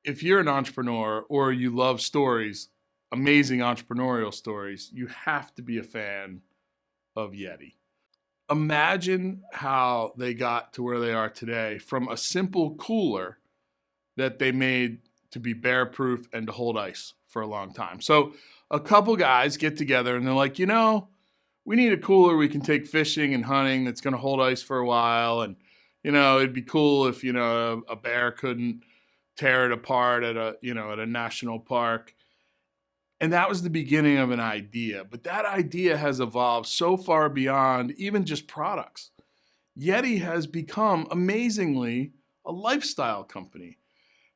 if you're an entrepreneur or you love stories, amazing entrepreneurial stories, you have to be a fan of Yeti. Imagine how they got to where they are today from a simple cooler that they made to be bear proof and to hold ice for a long time. So a couple guys get together and they're like, we need a cooler we can take fishing and hunting that's going to hold ice for a while. And, it'd be cool if, a bear couldn't tear it apart at a national park. And that was the beginning of an idea. But that idea has evolved so far beyond even just products. Yeti has become, amazingly, a lifestyle company.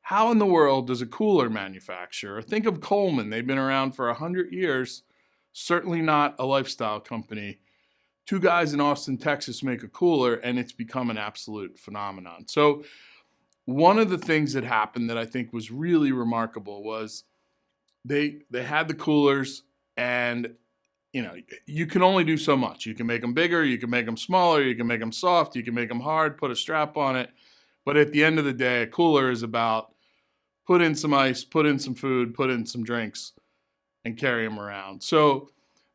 How in the world does a cooler manufacturer, think of Coleman, they've been around for 100 years, certainly not a lifestyle company. Two guys in Austin, Texas make a cooler and it's become an absolute phenomenon. So one of the things that happened that I think was really remarkable was they had the coolers, and you can only do so much. You can make them bigger, you can make them smaller, you can make them soft, you can make them hard, put a strap on it. But at the end of the day, a cooler is about put in some ice, put in some food, put in some drinks, and carry them around. So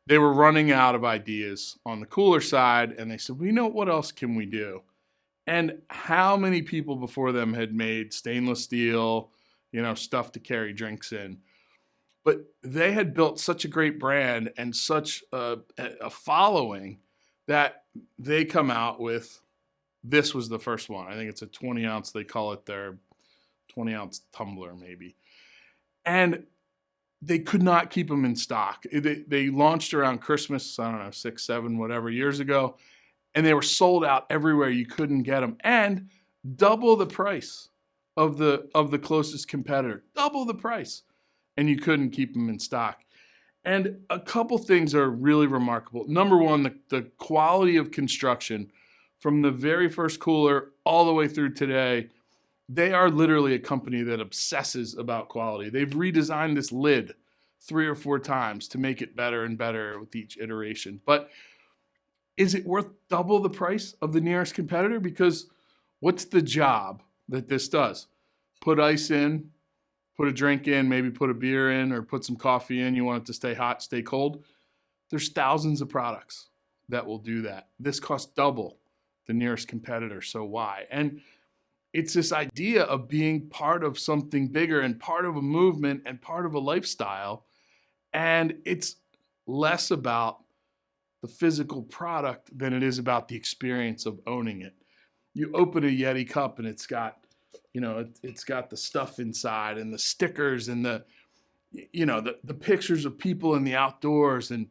they were running out of ideas on the cooler side, and they said, what else can we do? And how many people before them had made stainless steel, stuff to carry drinks in? But they had built such a great brand and such a following that they come out with, this was the first one. I think it's a 20 ounce, they call it their 20 ounce tumbler maybe. And they could not keep them in stock. They launched around Christmas, I don't know, 6, 7, whatever years ago. And they were sold out everywhere. You couldn't get them. And double the price of the closest competitor. Double the price. And you couldn't keep them in stock. And a couple things are really remarkable. Number one, the quality of construction from the very first cooler all the way through today. They are literally a company that obsesses about quality. They've redesigned this lid 3 or 4 times to make it better and better with each iteration. But is it worth double the price of the nearest competitor? Because what's the job that this does? Put ice in, put a drink in, maybe put a beer in, or put some coffee in. You want it to stay hot, stay cold. There's thousands of products that will do that. This costs double the nearest competitor, so why? And it's this idea of being part of something bigger and part of a movement and part of a lifestyle. And it's less about the physical product than it is about the experience of owning it. You open a Yeti cup and it's got, it's got the stuff inside and the stickers and the pictures of people in the outdoors. And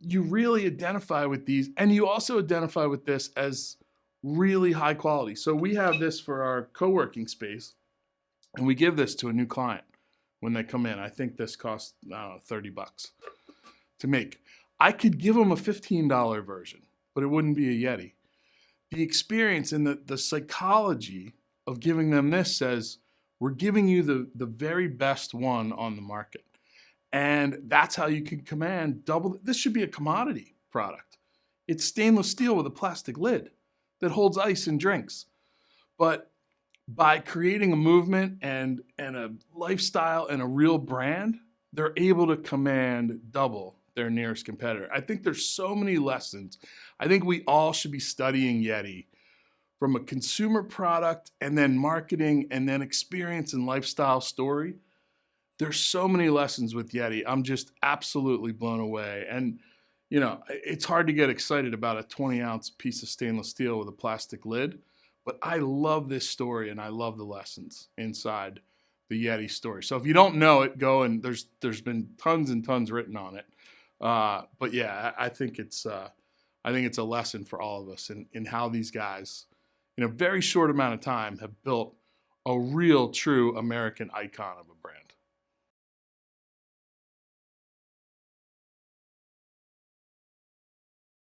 you really identify with these. And you also identify with this as really high quality. So we have this for our co-working space, and we give this to a new client when they come in. I think this costs, $30 to make. I could give them a $15 version, but it wouldn't be a Yeti. The experience and the psychology of giving them this says, we're giving you the very best one on the market. And that's how you can command double. This should be a commodity product. It's stainless steel with a plastic lid that holds ice and drinks. But by creating a movement and a lifestyle and a real brand, they're able to command double their nearest competitor. I think there's so many lessons. I think we all should be studying Yeti from a consumer product and then marketing and then experience and lifestyle story. There's so many lessons with Yeti. I'm just absolutely blown away. And it's hard to get excited about a 20-ounce piece of stainless steel with a plastic lid, but I love this story and I love the lessons inside the Yeti story. So if you don't know it, go and there's been tons and tons written on it. But yeah, I think it's a lesson for all of us in how these guys, in a very short amount of time, have built a real, true American icon of a brand.